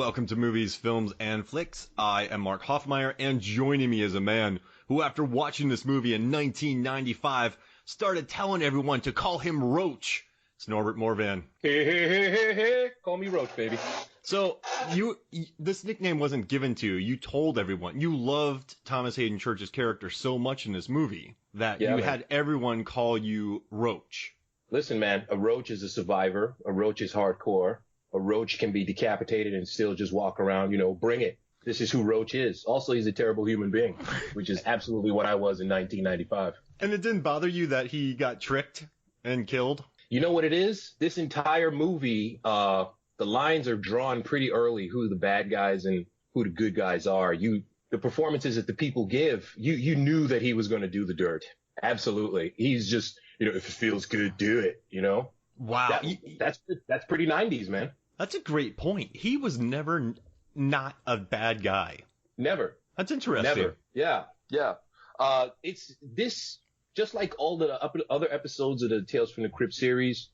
welcome to Movies, Films, and Flicks. I am Mark Hoffmeyer, and joining me is a man who, after watching this movie in 1995, started telling everyone to call him Roach. It's Norbert Morvan. Hey, call me Roach, baby. So, this nickname wasn't given to you. You told everyone. You loved Thomas Hayden Church's character so much in this movie that you had everyone call you Roach. Listen, man, a roach is a survivor. A roach is hardcore. A roach can be decapitated and still just walk around, bring it. This is who Roach is. Also, he's a terrible human being, which is absolutely what I was in 1995. And it didn't bother you that he got tricked and killed? You know what it is? This entire movie, the lines are drawn pretty early, who the bad guys and who the good guys are. The performances that the people give, you knew that he was going to do the dirt. Absolutely. He's just, if it feels good, do it, Wow. That's pretty 90s, man. That's a great point. He was never not a bad guy. Never. That's interesting. Never. Yeah. It's this, just like all the other episodes of the Tales from the Crypt series,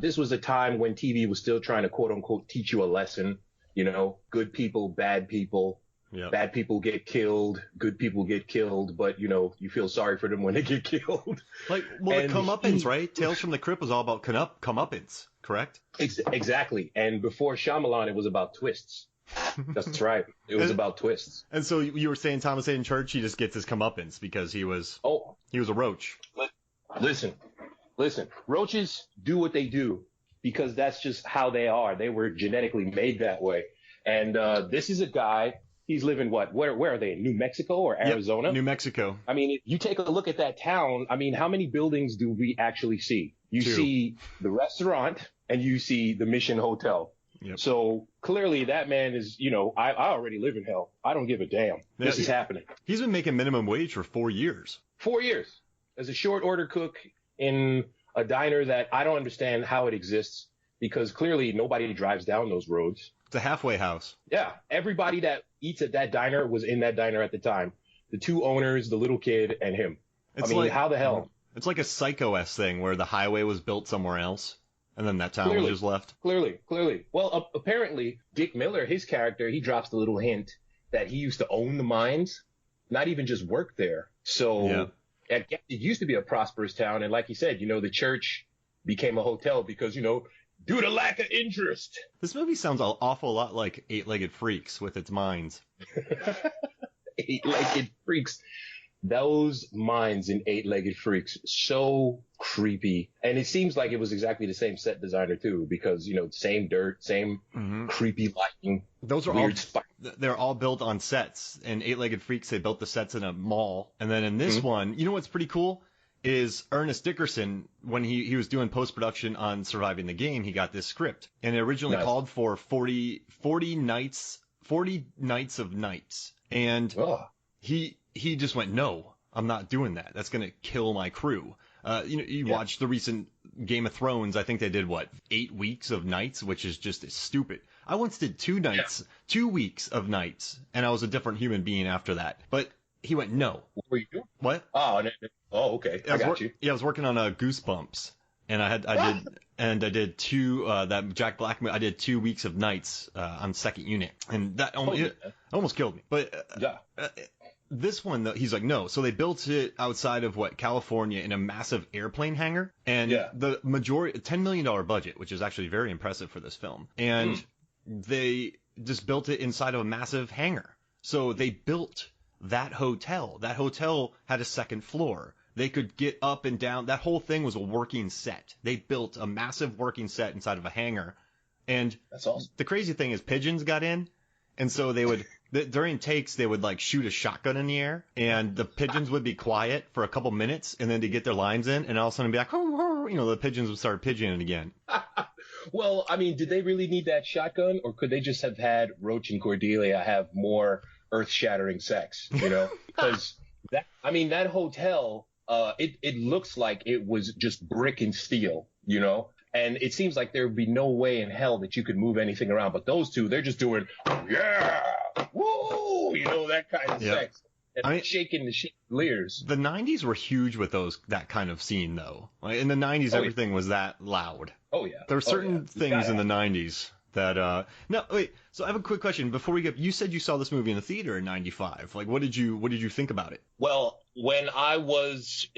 this was a time when TV was still trying to quote unquote teach you a lesson. Good people, bad people. Yep. Bad people get killed, good people get killed, but, you feel sorry for them when they get killed. The comeuppance, right? Tales from the Crypt was all about comeuppance, correct? Exactly. And before Shyamalan, it was about twists. That's right. It was about twists. And so you were saying Thomas Hayden Church, he just gets his comeuppance because he was a roach. Listen. Roaches do what they do because that's just how they are. They were genetically made that way. And this is a guy. He's living where are they? New Mexico or Arizona? Yep, New Mexico. I mean, if you take a look at that town, how many buildings do we actually see? You see the restaurant and you see the Mission Hotel. Yep. So clearly that man is, I already live in hell. I don't give a damn. This is happening. He's been making minimum wage for 4 years. 4 years as a short order cook in a diner that I don't understand how it exists because clearly nobody drives down those roads. It's a halfway house. Yeah. Everybody that eats at that diner was in that diner at the time. The two owners, the little kid, and him. How the hell? It's like a Psycho-esque thing where the highway was built somewhere else, and then that town was just left. Clearly. Well, apparently, Dick Miller, his character, he drops the little hint that he used to own the mines, not even just work there. So it used to be a prosperous town, and like he said, the church became a hotel because, due to lack of interest. This movie sounds an awful lot like Eight-Legged Freaks with its mines. Eight-Legged Freaks. Those mines in Eight-Legged Freaks, so creepy. And it seems like it was exactly the same set designer, too, because, same dirt, same creepy lighting. Those are they're all built on sets. In Eight-Legged Freaks, they built the sets in a mall. And then in this one, what's pretty cool? Is Ernest Dickerson, when he was doing post-production on Surviving the Game, he got this script. And it originally called for 40 nights of nights. And he just went, no, I'm not doing that. That's going to kill my crew. You watch the recent Game of Thrones. I think they did 8 weeks of nights, which is just stupid. I once did 2 weeks of nights, and I was a different human being after that. But he went, no. What were you doing? What? Oh, okay. I got you. Yeah, I was working on Goosebumps, and I did two that Jack Black. I did 2 weeks of nights on second unit, and that almost killed me. But this one, though, he's like, no. So they built it outside of California in a massive airplane hangar, and the majority $10 million budget, which is actually very impressive for this film, and they just built it inside of a massive hangar. So they built that hotel. That hotel had a second floor. They could get up and down. That whole thing was a working set. They built a massive working set inside of a hangar. And that's awesome. The crazy thing is pigeons got in. And so they would, during takes, they would shoot a shotgun in the air. And the pigeons would be quiet for a couple minutes. And then to get their lines in. And all of a sudden be like, the pigeons would start pigeoning again. Well, did they really need that shotgun? Or could they just have had Roach and Cordelia have more earth-shattering sex, because that hotel, it looks like it was just brick and steel, and it seems like there would be no way in hell that you could move anything around. But those two, they're just doing, woo, that kind of sex. And shaking the chandeliers. The 90s were huge with that kind of scene, though. In the 90s, everything was that loud. Oh, yeah. There were certain things in the 90s No, wait. So I have a quick question before we get. You said you saw this movie in the theater in '95. Like, what did you think about it? Well, when I was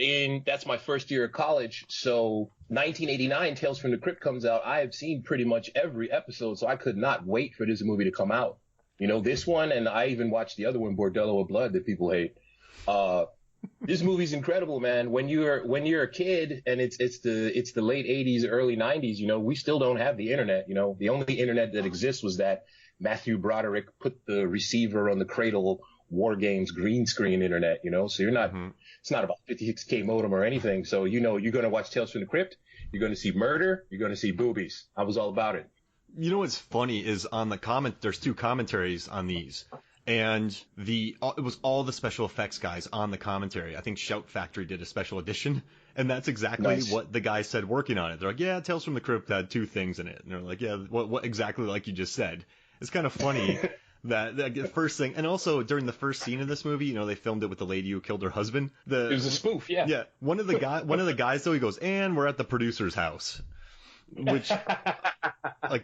that's my first year of college. So 1989, Tales from the Crypt comes out. I have seen pretty much every episode, so I could not wait for this movie to come out. This one, and I even watched the other one, Bordello of Blood, that people hate. This movie's incredible, man. When you're a kid and it's the late 80s, early 90s, we still don't have the internet. The only internet that exists was that Matthew Broderick put the receiver on the cradle War Games green screen internet, so you're not, it's not about 56K modem or anything. So, you're going to watch Tales from the Crypt. You're going to see murder. You're going to see boobies. I was all about it. What's funny is on the there's two commentaries on these. And it was all the special effects guys on the commentary. I think Shout Factory did a special edition, and that's exactly what the guys said working on it. They're like, yeah, Tales from the Crypt had two things in it. And they're like, yeah, what exactly like you just said. It's kind of funny that the first thing, and also during the first scene of this movie, they filmed it with the lady who killed her husband. It was a spoof, yeah. Yeah, one of the guys though, he goes, and we're at the producer's house. Which,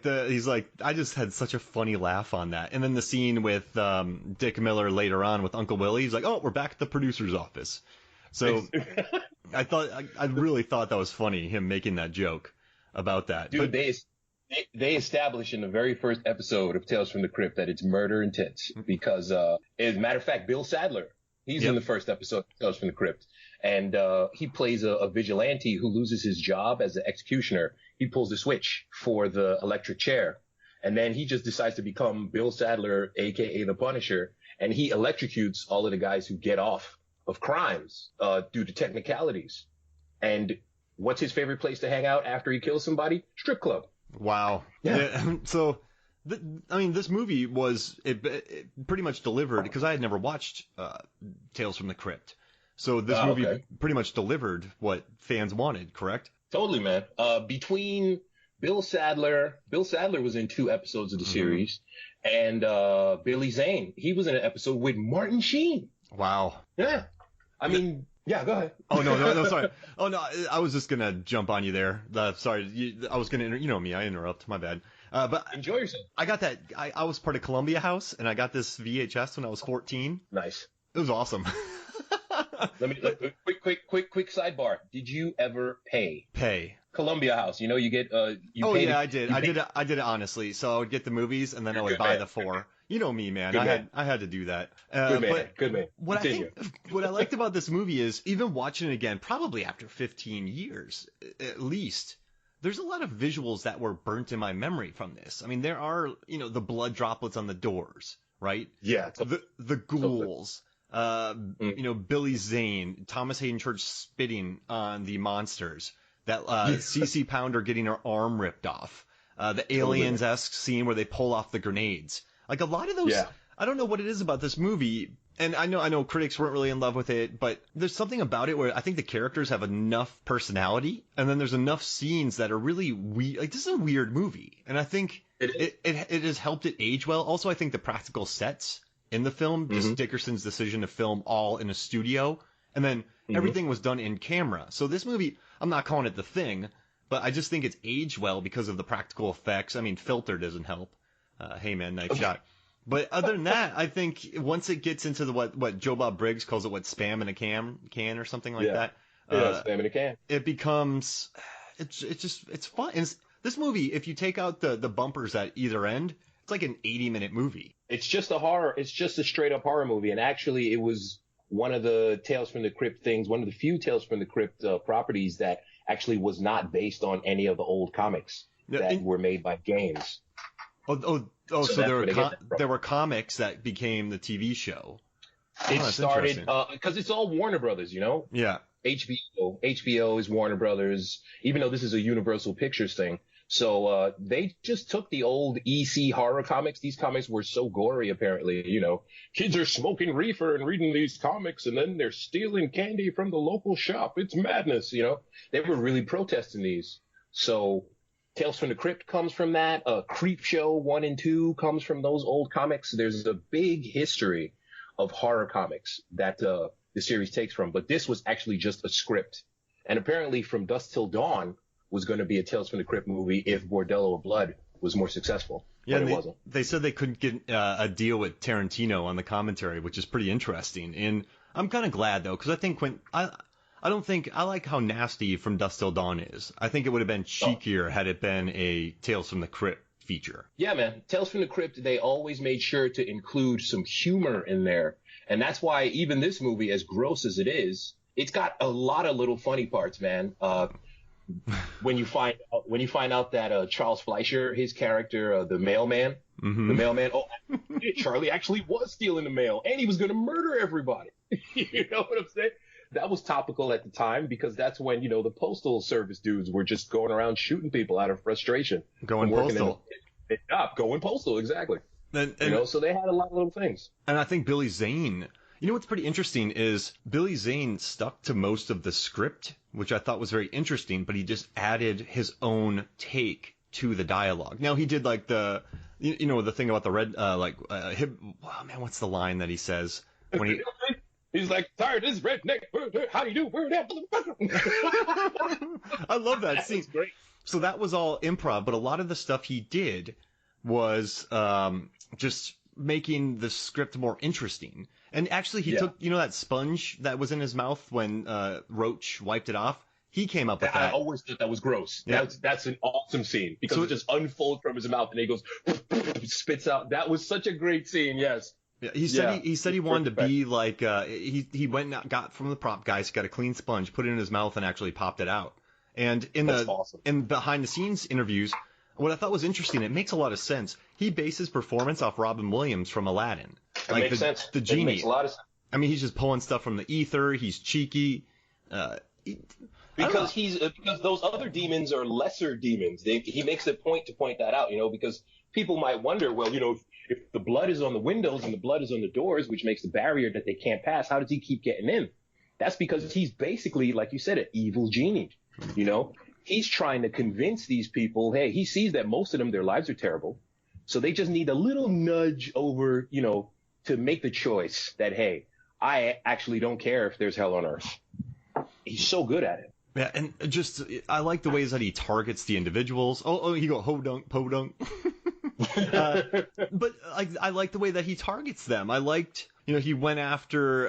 he's like, I just had such a funny laugh on that. And then the scene with Dick Miller later on with Uncle Willie, he's like, oh, we're back at the producer's office. So I really thought that was funny, him making that joke about that. Dude, they established in the very first episode of Tales from the Crypt that it's murder intense because, as a matter of fact, Bill Sadler, he's in the first episode of Tales from the Crypt. And he plays a vigilante who loses his job as an executioner. He pulls the switch for the electric chair. And then he just decides to become Bill Sadler, a.k.a. the Punisher. And he electrocutes all of the guys who get off of crimes due to technicalities. And what's his favorite place to hang out after he kills somebody? Strip club. Wow. Yeah. So, this movie it pretty much delivered, because I had never watched Tales from the Crypt. So this movie pretty much delivered what fans wanted, correct? Totally, man. Between Bill Sadler was in 2 episodes of the series, and Billy Zane, he was in an episode with Martin Sheen. Wow. Yeah. Yeah, go ahead. Oh, no, sorry. Oh, no, I was just going to jump on you there. Sorry, I was going to, me, I interrupt, my bad. But enjoy yourself. I got that, I was part of Columbia House, and I got this VHS when I was 14. Nice. It was awesome. Quick sidebar. Did you ever pay? Columbia House. You get I did. I did it honestly. So I would get the movies and then I would buy the 4. You know me, man. I had to do that. Good man. What I liked about this movie is even watching it again, probably after 15 years at least, there's a lot of visuals that were burnt in my memory from this. There are, the blood droplets on the doors, right? Yeah. The ghouls. Billy Zane, Thomas Hayden Church spitting on the monsters, that CC Pounder getting her arm ripped off, the Aliens-esque scene where they pull off the grenades. Like a lot of those, I don't know what it is about this movie, and I know critics weren't really in love with it, but there's something about it where I think the characters have enough personality, and then there's enough scenes that are really weird. Like, this is a weird movie, and I think it has helped it age well. Also, I think the practical sets in the film, just Dickerson's decision to film all in a studio, and then everything was done in camera. So this movie, I'm not calling it The Thing, but I just think it's aged well because of the practical effects. Filter doesn't help. Hey man, nice shot. But other than that, I think once it gets into the what Joe Bob Briggs calls it, spam in a can or something like that. Spam in a can. It becomes, it's fun. And this movie, if you take out the bumpers at either end, it's like an 80-minute movie. It's just a horror. It's just a straight up horror movie. And actually, it was one of the Tales from the Crypt things, one of the few Tales from the Crypt properties that actually was not based on any of the old comics that were made by games. So there were comics that became the TV show. It started because it's all Warner Brothers, Yeah. HBO is Warner Brothers, even though this is a Universal Pictures thing. So they just took the old EC horror comics. These comics were so gory, apparently. Kids are smoking reefer and reading these comics, and then they're stealing candy from the local shop. It's madness, They were really protesting these. So Tales from the Crypt comes from that. Creep Show 1 and 2 comes from those old comics. There's a big history of horror comics that the series takes from. But this was actually just a script. And apparently From Dusk Till Dawn was going to be a Tales from the Crypt movie if Bordello of Blood was more successcul. Yeah, but it wasn't. They said they couldn't get a deal with Tarantino on the commentary, which is pretty interesting. And I'm kind of glad though, because I think I don't think I like how nasty From Dusk Till Dawn is. I think it would have been cheekier had it been a Tales from the Crypt feature. Yeah, man. Tales from the Crypt, they always made sure to include some humor in there. And that's why even this movie, as gross as it is, it's got a lot of little funny parts, man. When you find out that Charles Fleischer, his character, the mailman, Charlie actually was stealing the mail and he was going to murder everybody. You know what I'm saying? That was topical at the time because that's when, the postal service dudes were just going around shooting people out of frustration. Going postal. Going postal, exactly. And, so they had a lot of little things. And I think Billy Zane, what's pretty interesting is Billy Zane stuck to most of the script, which I thought was very interesting, but he just added his own take to the dialogue. Now he did like the thing about the red, what's the line that he says when he... He's like, sorry, this redneck, how do you do? I love that scene. That's great. So that was all improv, but a lot of the stuff he did was just making the script more interesting. And actually, he took, that sponge that was in his mouth when Roach wiped it off. He came up with that. I always thought that was gross. Yeah. That's an awesome scene because it just unfolds from his mouth and he goes, spits out. That was such a great scene. Yes. Yeah, he said he wanted to be like he went and got from the prop guys, got a clean sponge, put it in his mouth, and actually popped it out. And in behind the scenes interviews, what I thought was interesting, it makes a lot of sense. He based his performance off Robin Williams from Aladdin. That makes sense. The genie. It makes a lot of sense. I mean, he's just pulling stuff from the ether. He's cheeky. Because those other demons are lesser demons. He makes a point to point that out, because people might wonder, well, if the blood is on the windows and the blood is on the doors, which makes the barrier that they can't pass, how does he keep getting in? That's because he's basically, like you said, an evil genie. He's trying to convince these people, hey, he sees that most of them, their lives are terrible. So they just need a little nudge over, to make the choice that, hey, I actually don't care if there's hell on earth. He's so good at it. Yeah, and just, I like the ways that he targets the individuals. He go, ho dunk, po dunk. But I like the way that he targets them. I liked, he went after,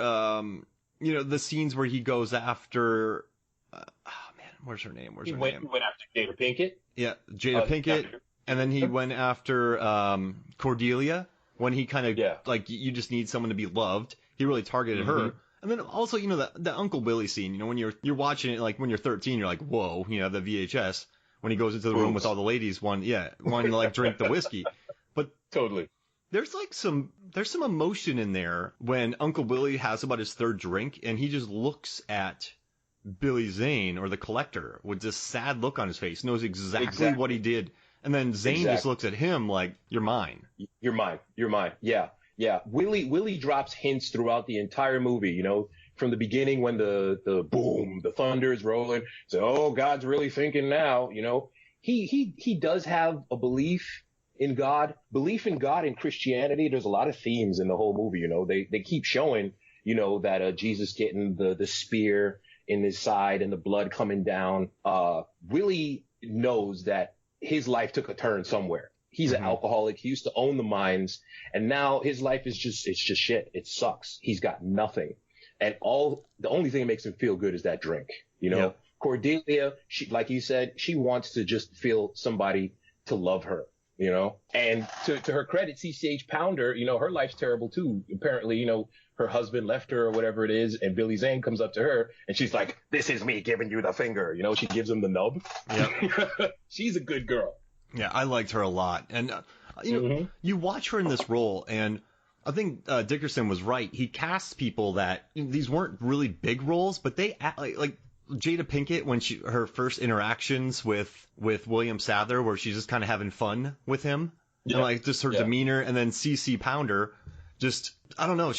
the scenes where he goes after, where's her name? He went after Jada Pinkett. Yeah, Jada Pinkett. And then he went after Cordelia when he kind of, you just need someone to be loved. He really targeted her. And then also, the Uncle Billy scene, when you're watching it, like when you're 13, you're like, whoa, the VHS. When he goes into the room with all the ladies, one like drink the whiskey. But totally. There's some emotion in there when Uncle Billy has about his third drink and he just looks at Billy Zane or the collector with this sad look on his face, knows exactly what he did. And then Zane just looks at him like, you're mine. You're mine. You're mine. Yeah. Yeah. Willie drops hints throughout the entire movie, from the beginning when the boom, the thunder is rolling. So, oh, God's really thinking now, he does have a belief in God. Belief in God and Christianity, there's a lot of themes in the whole movie, They keep showing, that Jesus getting the spear in his side and the blood coming down. Willie knows that his life took a turn somewhere. He's an alcoholic. He used to own the mines, and now his life is just shit. It sucks. He's got nothing. And the only thing that makes him feel good is that drink, Yep. Cordelia, she, like you said, she wants to just feel somebody to love her, and to her credit, CCH Pounder, her life's terrible too. Apparently, her husband left her or whatever it is, and Billy Zane comes up to her and she's like, this is me giving you the finger. She gives him the nub. Yep. She's a good girl. Yeah, I liked her a lot. And, you watch her in this role, and I think Dickerson was right. He casts people that these weren't really big roles, but they act like Jada Pinkett when her first interactions with William Sadler, where she's just kind of having fun with him, and just her demeanor, and then CC Pounder, just I don't know.